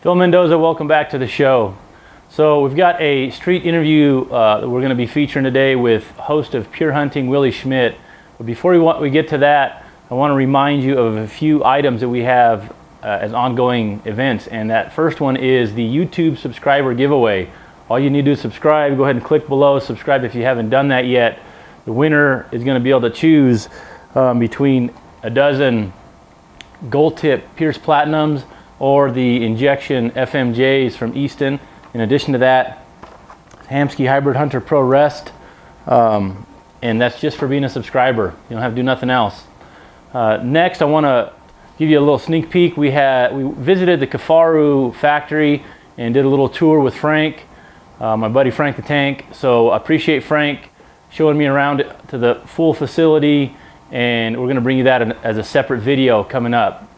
Phil Mendoza, welcome back to the show. So we've got a street interview that we're going to be featuring today with host of Pure Hunting, Willi Schmidt. But before we get to that, I want to remind you of a few items that we have as ongoing events. And that first one is the YouTube subscriber giveaway. All you need to do is subscribe. Go ahead and click below, subscribe if you haven't done that yet. The winner is going to be able to choose between a dozen gold tip Pierce Platinums or the injection FMJs from Easton. In addition to that, Hamskea Hybrid Hunter Pro Rest, and that's just for being a subscriber. You don't have to do nothing else. Next, I want to give you a little sneak peek. We visited the Kafaru factory and did a little tour with Frank, my buddy Frank the Tank. So I appreciate Frank showing me around to the full facility, and we're going to bring you that as a separate video coming up.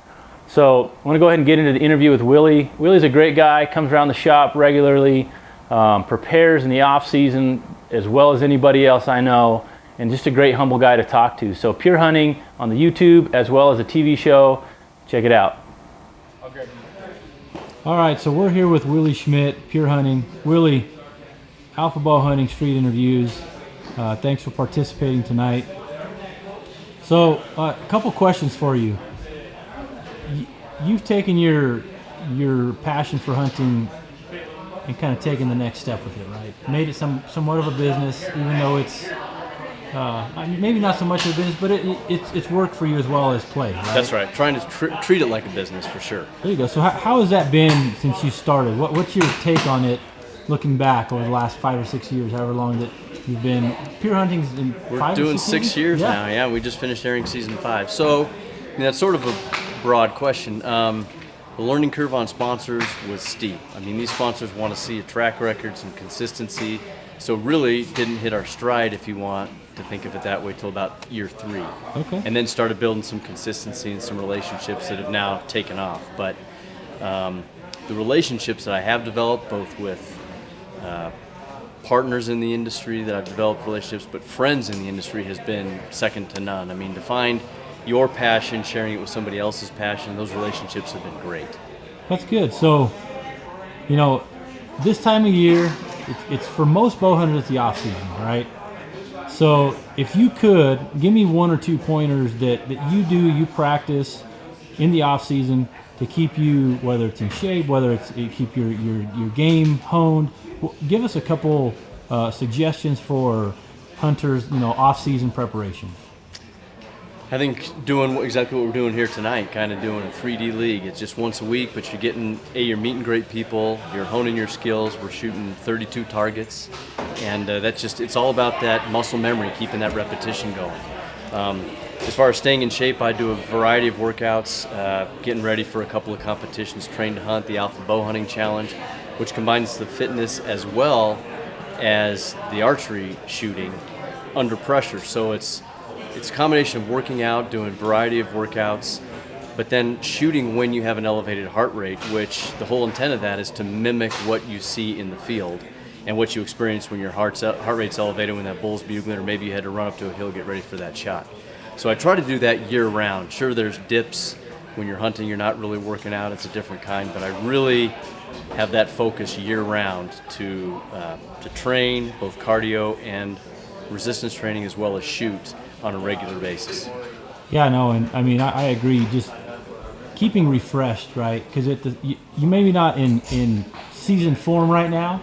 So I want to go ahead and get into the interview with Willi. Willi's a great guy, comes around the shop regularly, prepares in the off season as well as anybody else I know, and just a great humble guy to talk to. So Pure Hunting on the YouTube as well as a TV show. Check it out. Okay. All right, so we're here with Willi Schmidt, Pure Hunting. Willi, Alpha Bowhunting Street Interviews. Thanks for participating tonight. So a couple questions for you. You've taken your passion for hunting and kind of taken the next step with it, right? Made it somewhat of a business, even though it's maybe not so much of a business, but it's work for you as well as play, right? That's right. Trying to treat it like a business for sure. There you go. So how has that been since you started? What's your take on it, looking back over the last 5 or 6 years, however long that you've been Pure Hunting's in? We're doing 6 years now. Yeah, we just finished airing season 5. So that's sort of a broad question. The learning curve on sponsors was steep. I mean, these sponsors want to see a track record, some consistency. So really didn't hit our stride, if you want to think of it that way, till about year 3. Okay. And then started building some consistency and some relationships that have now taken off. But the relationships that I have developed, both with partners in the industry that I've developed relationships, but friends in the industry, has been second to none. I mean, to find your passion, sharing it with somebody else's passion, those relationships have been great. That's good. So, you know, this time of year, it's for most bow hunters, it's the off season, right? So if you could give me 1 or 2 pointers that you practice in the off season to keep you, whether it's in shape, whether it's keep your game honed, give us a couple suggestions for hunters, you know, off season preparation. I think doing exactly what we're doing here tonight, kind of doing a 3D league. It's just once a week, but you're meeting great people, you're honing your skills. We're shooting 32 targets, and it's all about that muscle memory, keeping that repetition going. As far as staying in shape, I do a variety of workouts, getting ready for a couple of competitions, Train to Hunt, the Alpha Bowhunting Challenge, which combines the fitness as well as the archery shooting under pressure. So it's a combination of working out, doing a variety of workouts, but then shooting when you have an elevated heart rate, which the whole intent of that is to mimic what you see in the field and what you experience when your heart rate's elevated, when that bull's bugling, or maybe you had to run up to a hill, get ready for that shot. So I try to do that year round. Sure, there's dips when you're hunting, you're not really working out, it's a different kind, but I really have that focus year round to train both cardio and resistance training, as well as shoot on a regular basis. Yeah, no, and I mean, I agree. Just keeping refreshed, right? Because you maybe not in season form right now,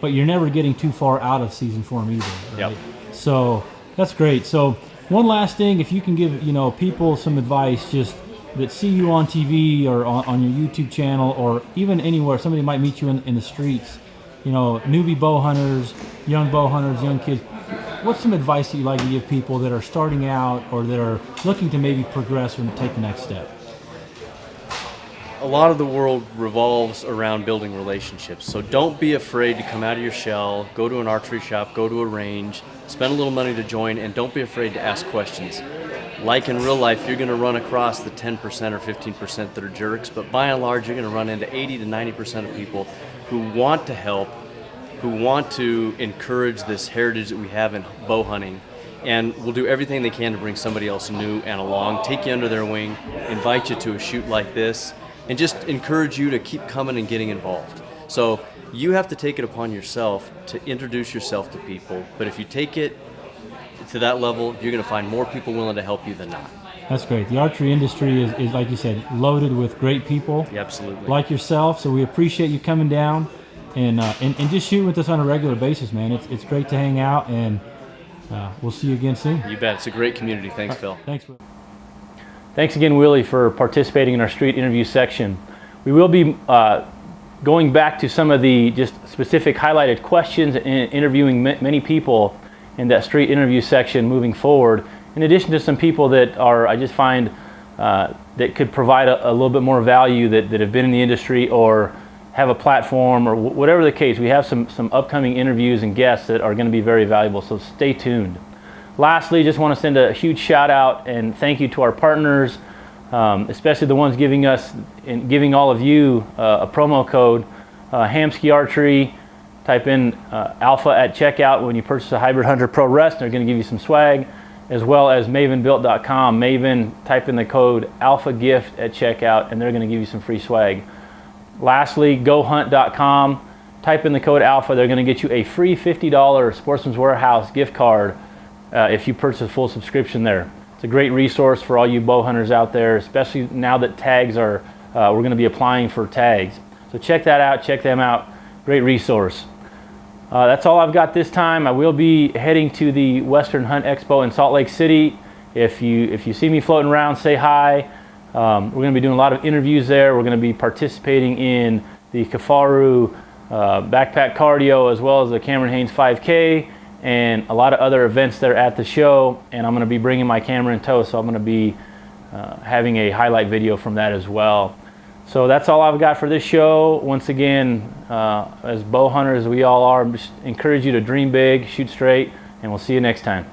but you're never getting too far out of season form either. Right? Yep. So that's great. So one last thing, if you can give people some advice, just that see you on TV or on your YouTube channel, or even anywhere, somebody might meet you in the streets. Newbie bow hunters, young bow hunters, young kids. What's some advice that you like to give people that are starting out or that are looking to maybe progress and take the next step? A lot of the world revolves around building relationships. So don't be afraid to come out of your shell, go to an archery shop, go to a range, spend a little money to join, and don't be afraid to ask questions. Like in real life, you're going to run across the 10% or 15% that are jerks, but by and large, you're going to run into 80 to 90% of people who want to help, who want to encourage this heritage that we have in bow hunting, and will do everything they can to bring somebody else new and along, take you under their wing, invite you to a shoot like this, and just encourage you to keep coming and getting involved. So you have to take it upon yourself to introduce yourself to people, but if you take it to that level, you're going to find more people willing to help you than not. That's great. The archery industry is, like you said, loaded with great people. Yeah, absolutely. Like yourself, so we appreciate you coming down and just shooting with us on a regular basis, man. It's great to hang out, and we'll see you again soon. You bet. It's a great community. Thanks, Phil. Thanks, Will. Thanks again, Willie, for participating in our street interview section. We will be going back to some of the just specific highlighted questions and interviewing many people in that street interview section moving forward, in addition to some people that are, I just find, that could provide a little bit more value that have been in the industry or have a platform or whatever the case. We have some upcoming interviews and guests that are going to be very valuable, so stay tuned. Lastly, just want to send a huge shout out and thank you to our partners, especially the ones giving us and giving all of you a promo code, Hamsky Archery. Type in Alpha at checkout when you purchase a Hybrid Hunter Pro Rest, and they're going to give you some swag, as well as mavenbuilt.com. Maven, type in the code Alpha Gift at checkout, and they're going to give you some free swag. Lastly, gohunt.com. Type in the code Alpha. They're going to get you a free $50 Sportsman's Warehouse gift card if you purchase a full subscription there. It's a great resource for all you bow hunters out there, especially now that tags are, we're going to be applying for tags. So check that out. Check them out. Great resource. That's all I've got this time. I will be heading to the Western Hunt Expo in Salt Lake City. If you see me floating around, say hi. We're going to be doing a lot of interviews there. We're going to be participating in the Kafaru backpack cardio, as well as the Cameron Haynes 5K, and a lot of other events there at the show. And I'm going to be bringing my camera in tow, so I'm going to be having a highlight video from that as well. So that's all I've got for this show. Once again, as bow hunters we all are, just encourage you to dream big, shoot straight, and we'll see you next time.